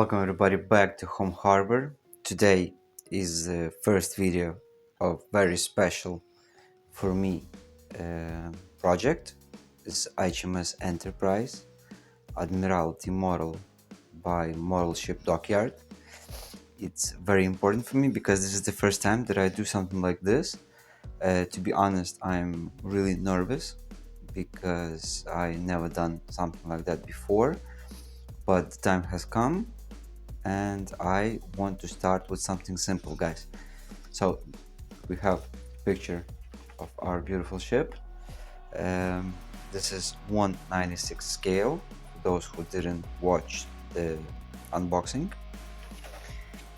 Welcome everybody back to Home Harbor. Today is the first video of very special for me project. It's HMS Enterprize, Admiralty Model by Modelship Dockyard. It's very important for me because this is the first time that I do something like this. To be honest, I'm really nervous because I never done something like that before, but the time has come and I want to start with something simple, guys. So we have a picture of our beautiful ship. This is 1/96 scale, for those who didn't watch the unboxing.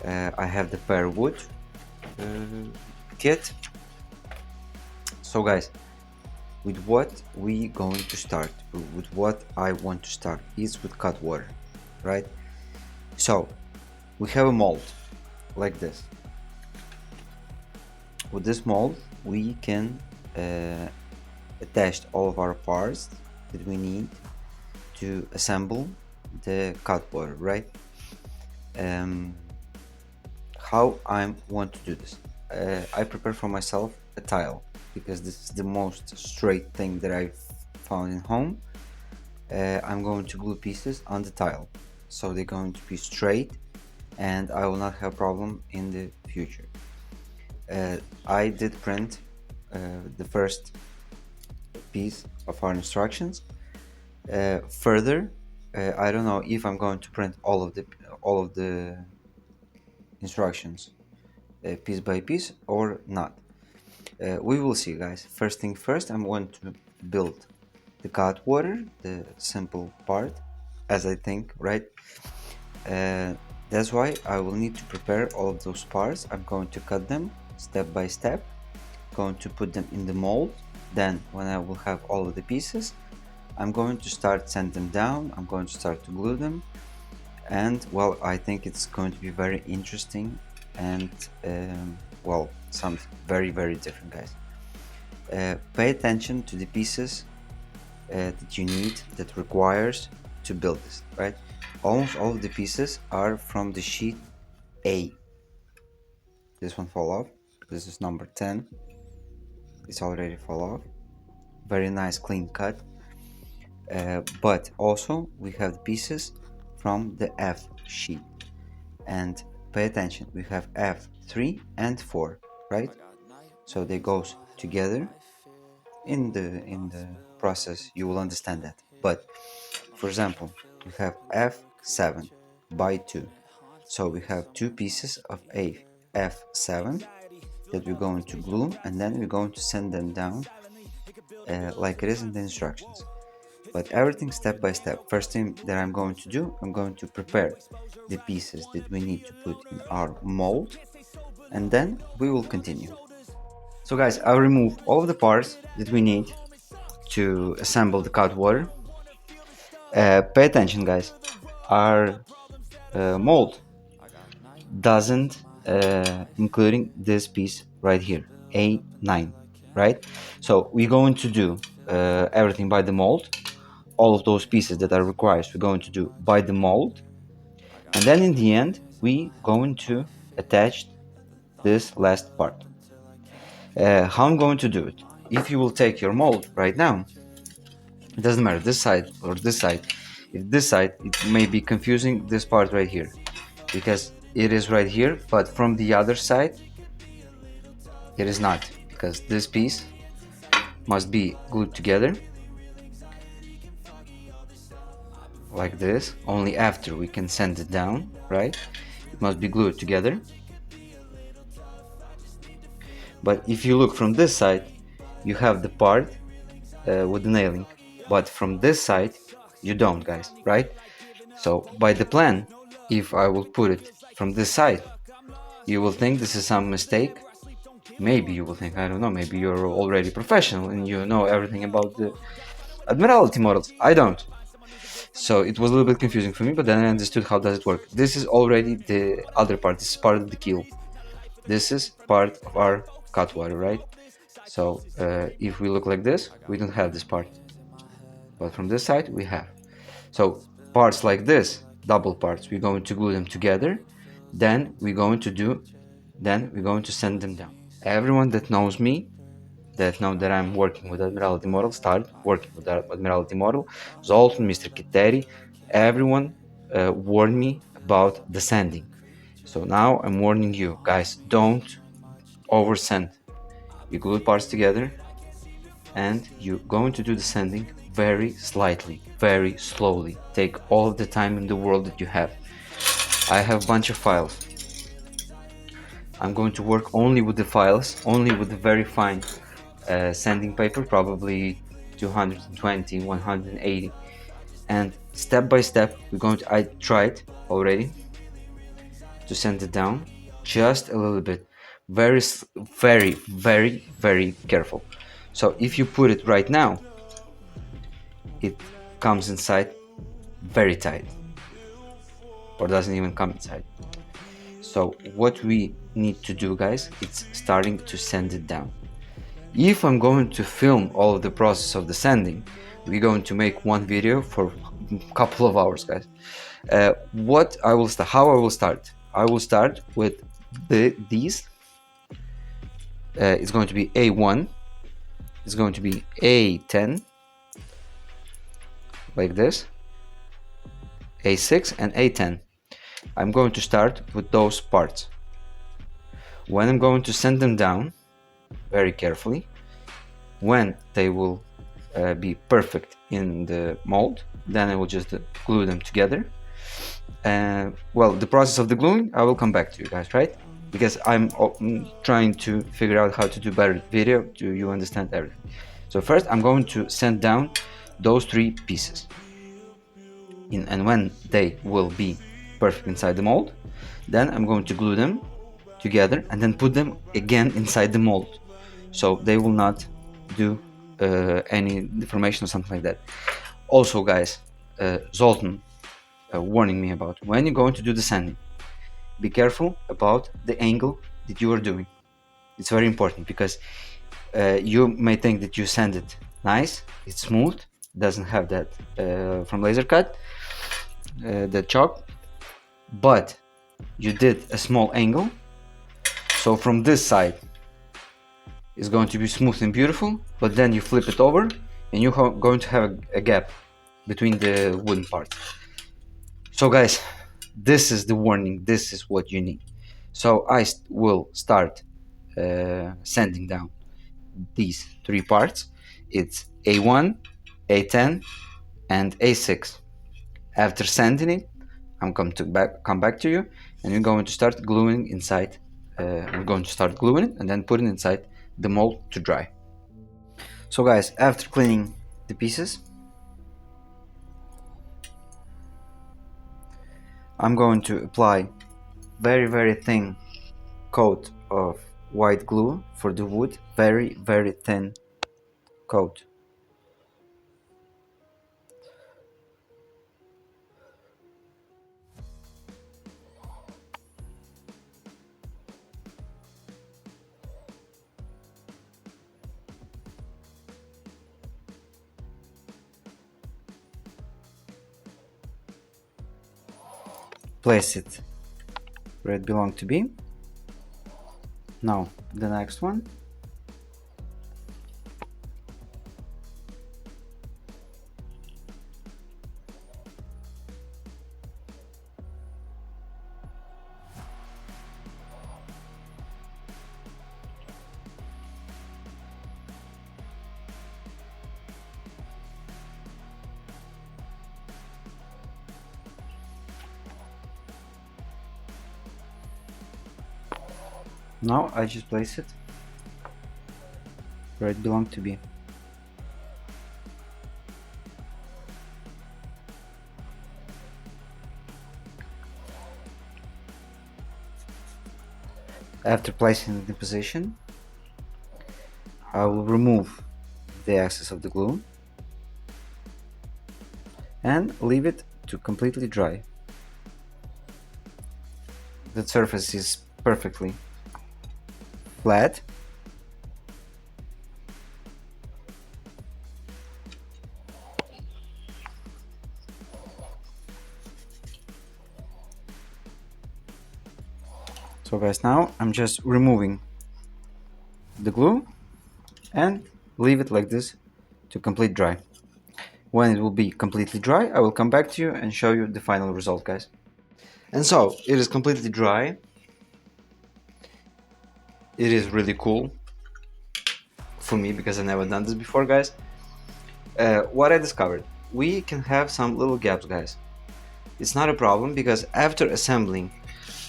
I have the pear wood kit. So guys, with what we going to start, with what I want to start is with Cutwater, right? So we have a mold like this. With this mold we can attach all of our parts that we need to assemble the Cutwater, right? How I want to do this, I prepare for myself a tile because this is the most straight thing that I've found in home. I'm going to glue pieces on the tile so they're going to be straight and I will not have problem in the future. I did print the first piece of our instructions. Further, I don't know if I'm going to print all of the instructions piece by piece or not. We will see, guys. First thing first, I'm going to build the Cutwater, the simple part, as I think, right? That's why I will need to prepare all of those parts. I'm going to cut them step by step, going to put them in the mold. Then when I will have all of the pieces, I'm going to start send them down. I'm going to start to glue them, and well, I think it's going to be very interesting and well, something very different, guys. Pay attention to the pieces that you need, that requires to build this, right? Almost all of the pieces are from the sheet A. This one fall off. This is number 10. It's already fall off. Very nice clean cut. But also we have the pieces from the F sheet, and pay attention, we have F3 and 4, right? So they goes together. In the process you will understand that. But for example, we have F7 by 2, so we have two pieces of F7 that we're going to glue, and then we're going to send them down like it is in the instructions. But everything step by step. First thing that I'm going to do, I'm going to prepare the pieces that we need to put in our mold, and then we will continue. So guys, I'll remove all of the parts that we need to assemble the Cutwater. Pay attention, guys. Our mold doesn't including this piece right here, A9, right? So we're going to do everything by the mold. All of those pieces that are required, we're going to do by the mold, and then in the end we going to attach this last part. How I'm going to do it, if you will take your mold right now, it doesn't matter this side or this side. If this side, it may be confusing, this part right here, because it is right here, but from the other side it is not, because this piece must be glued together like this. Only after we can send it down, right? It must be glued together. But if you look from this side, you have the part with the nailing, but from this side you don't, guys, right? So by the plan, if I will put it from this side, you will think this is some mistake. Maybe you will think, I don't know, maybe you're already professional and you know everything about the Admiralty models. I don't. So it was a little bit confusing for me, but then I understood how does it work. This is already the other part. This is part of the keel. This is part of our Cutwater, right? So if we look like this, we don't have this part, but from this side we have. So parts like this double parts, we're going to glue them together, then we're going to send them down. Everyone that knows me, that know that I'm working with Admiralty Model, start working with Admiralty Model, Zoltan, Mr. Kitteri, everyone warned me about the sanding. So now I'm warning you guys, don't over sand. You glue parts together and you're going to do the sanding very slightly, very slowly. Take all of the time in the world that you have. I have a bunch of files. I'm going to work only with the files, only with the very fine sanding paper, probably 220, 180, and step by step I tried already to sand it down just a little bit, very careful. So if you put it right now, it comes inside very tight or doesn't even come inside. So what we need to do, guys, it's starting to sand it down. If I'm going to film all of the process of the sanding, we're going to make one video for a couple of hours, guys. How I will start? I will start with these. It's going to be A1. It's going to be A10, like this. A6 and A10. I'm going to start with those parts. When I'm going to sand them down, very carefully, when they will be perfect in the mold, then I will just glue them together. Well, the process of the gluing, I will come back to you guys, right? Because I'm trying to figure out how to do better video. Do you understand everything? So first I'm going to sand down those 3 pieces. And when they will be perfect inside the mold, then I'm going to glue them together and then put them again inside the mold, so they will not do any deformation or something like that. Also, guys, Zoltan warning me about when you're going to do the sanding, be careful about the angle that you are doing. It's very important because you may think that you sand it nice, it's smooth, doesn't have that from laser cut, the chalk, but you did a small angle, so from this side is going to be smooth and beautiful, but then you flip it over and you're going to have a gap between the wooden parts. So guys, this is the warning, this is what you need. So I will start sanding down these 3 parts. It's A1, A10 and A6. After sanding it, I'm going to come back to you, and we're going to start gluing inside. I'm going to start gluing it and then putting it inside the mold to dry. So guys, after cleaning the pieces, I'm going to apply very thin coat of white glue for the wood, very thin coat. Place it where it belongs to be. Now the next one. Now I just place it where it belongs to be. After placing it in position, I will remove the excess of the glue and leave it to completely dry. The surface is perfectly flat. So guys, now I'm just removing the glue and leave it like this to complete dry. When it will be completely dry, I will come back to you and show you the final result, guys. And so it is completely dry. It is really cool for me because I've never done this before, guys. What I discovered, we can have some little gaps, guys. It's not a problem because after assembling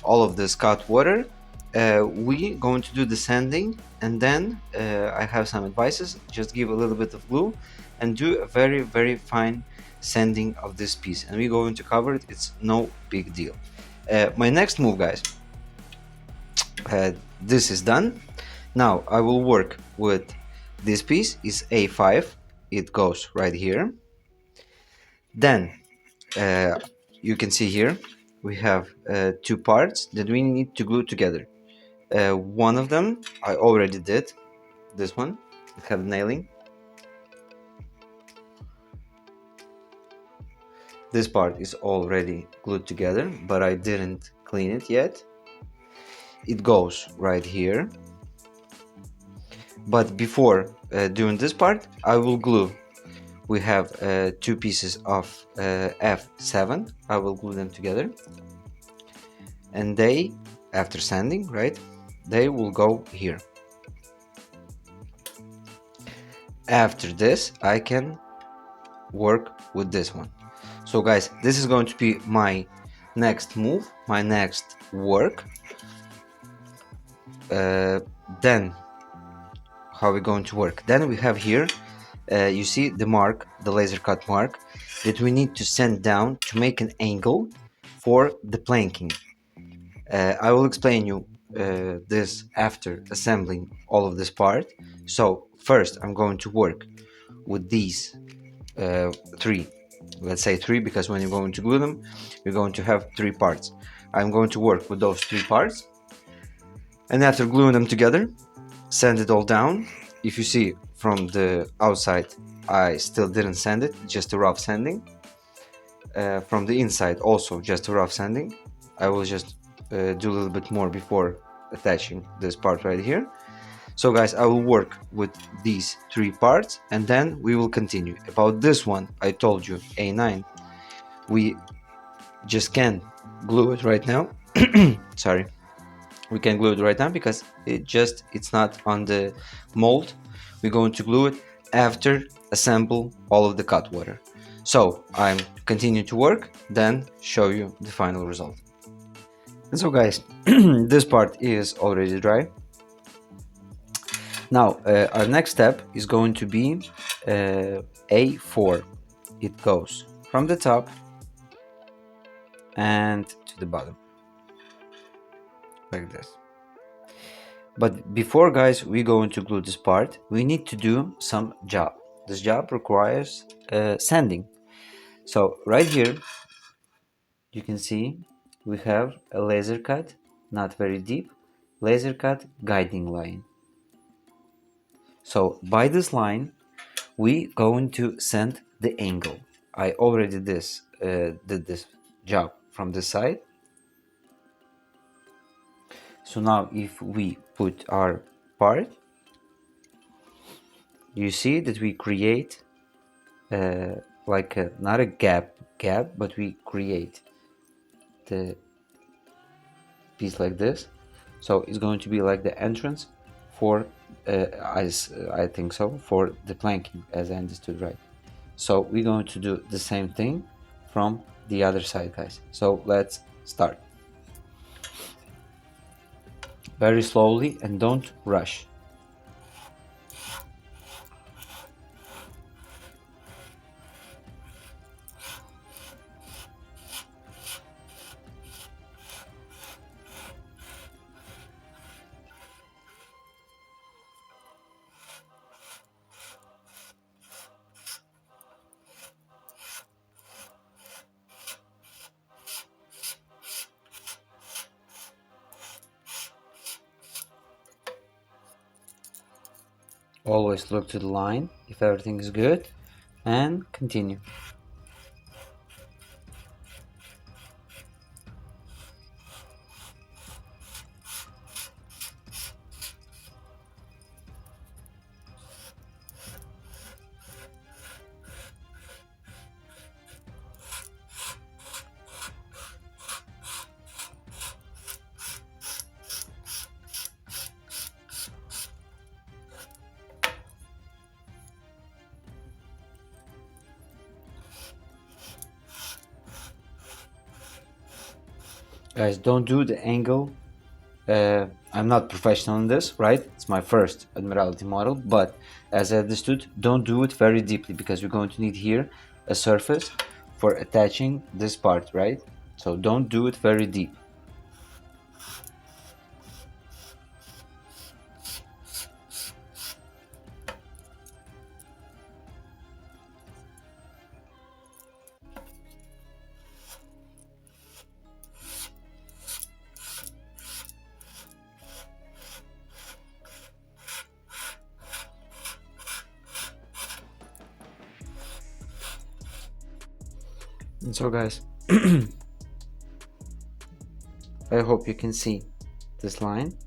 all of this Cutwater, we going to do the sanding, and then I have some advices. Just give a little bit of glue and do a very fine sanding of this piece, and we're going to cover it. It's no big deal. My next move, guys, this is done. Now I will work with this piece. Is A5. It goes right here. Then you can see here we have two parts that we need to glue together. One of them I already did. This one, I have nailing. This part is already glued together, but I didn't clean it yet. It goes right here. But before doing this part, I will glue. We have two pieces of F7. I will glue them together. And they, after sanding, right, they will go here. After this, I can work with this one. So guys, this is going to be my next move, my next work. Then how are we going to work? Then we have here, you see the mark, the laser cut mark, that we need to send down to make an angle for the planking. I will explain you this after assembling all of this part. So first I'm going to work with these three, let's say three, because when you're going to glue them, you're going to have three parts. I'm going to work with those three parts, and after gluing them together, sand it all down. If you see from the outside, I still didn't sand it, just a rough sanding. From the inside also just a rough sanding. I will just do a little bit more before attaching this part right here. So guys, I will work with these three parts and then we will continue. About this one, I told you, A9, we just can't glue it right now. Sorry, we can glue it right now because it's not on the mold. We're going to glue it after assemble all of the Cutwater. So I'm continuing to work, then show you the final result. And so guys, this part is already dry. Now our next step is going to be A4. It goes from the top and to the bottom, like this. But before guys we go into glue this part, we need to do some job. This job requires sanding. So right here you can see we have a laser cut, not very deep, laser cut guiding line. So by this line we going to send the angle. I already did this job from the side. So now if we put our part, you see that we create like not a gap, but we create the piece like this. So it's going to be like the entrance for I think so, for the planking, as I understood right. So we're going to do the same thing from the other side, guys. So let's start. Very slowly and don't rush. Always look to the line if everything is good and continue. Guys, don't do the angle. I'm not professional in this, right? It's my first Admiralty model, but as I understood, don't do it very deeply because you're going to need here a surface for attaching this part, right? So don't do it very deep. And so guys, I hope you can see this line.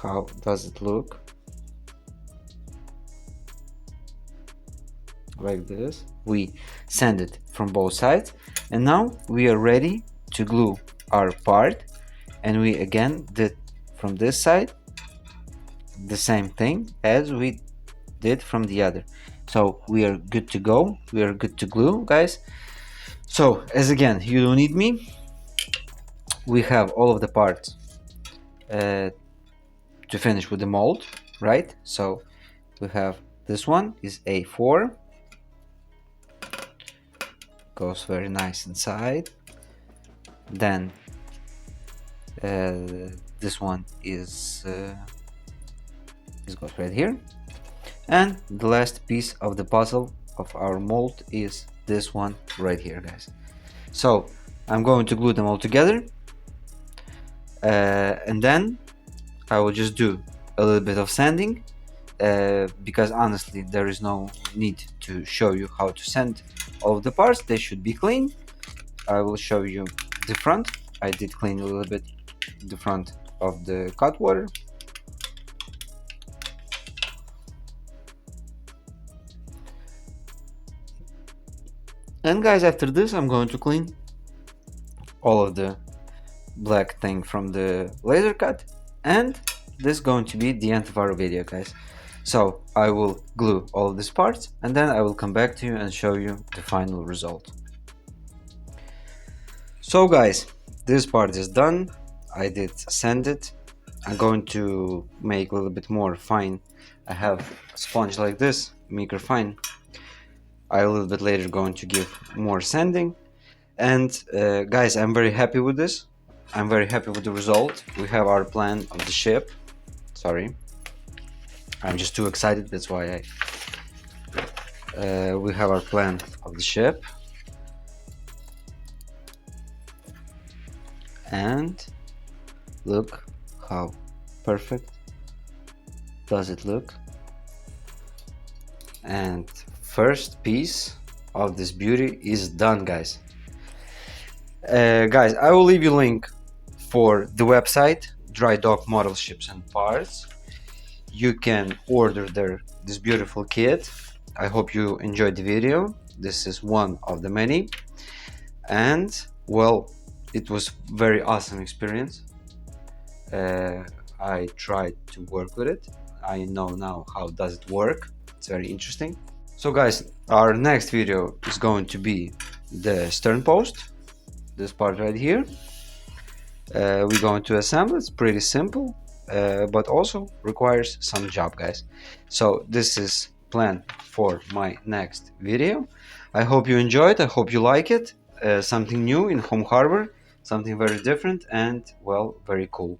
How does it look? Like this. We sand it from both sides, and now we are ready to glue our part. And we again did from this side the same thing as we did from the other. So we are good to go. We are good to glue, guys. So as again, you don't need me. We have all of the parts to finish with the mold, right? So we have this one is A4, goes very nice inside. Then this one is goes right here, and the last piece of the puzzle of our mold is this one right here, guys. So I'm going to glue them all together, and then I will just do a little bit of sanding, because honestly there is no need to show you how to sand all of the parts. They should be clean. I will show you the front. I did clean a little bit the front of the Cutwater. And guys, after this I'm going to clean all of the black thing from the laser cut, and this is going to be the end of our video, guys. So I will glue all of these parts, and then I will come back to you and show you the final result. So guys, this part is done. I did sand it. I'm going to make a little bit more fine. I have a sponge like this, micro fine. I a little bit later going to give more sanding. And guys, I'm very happy with this. I'm very happy with the result. We have our plan of the ship. Sorry, I'm just too excited, that's why we have our plan of the ship. And look how perfect does it look. And first piece of this beauty is done, guys. Guys, I will leave you a link for the website Dry Dock Models, Ships and Parts. You can order this beautiful kit. I hope you enjoyed the video. This is one of the many, and well, it was very awesome experience. I tried to work with it. I know now how does it work. It's very interesting. So guys, our next video is going to be the stern post, this part right here. We're going to assemble. It's pretty simple, but also requires some job, guys. So this is planned for my next video. I hope you enjoyed. I hope you like it. Something new in home harbor, something very different, and well, very cool.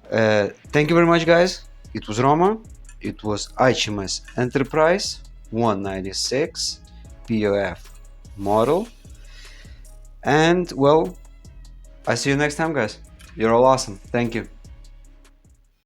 Thank you very much, guys. It was Roma. It was HMS Enterprize 196 POF model. And well, I see you next time, guys. You're all awesome. Thank you.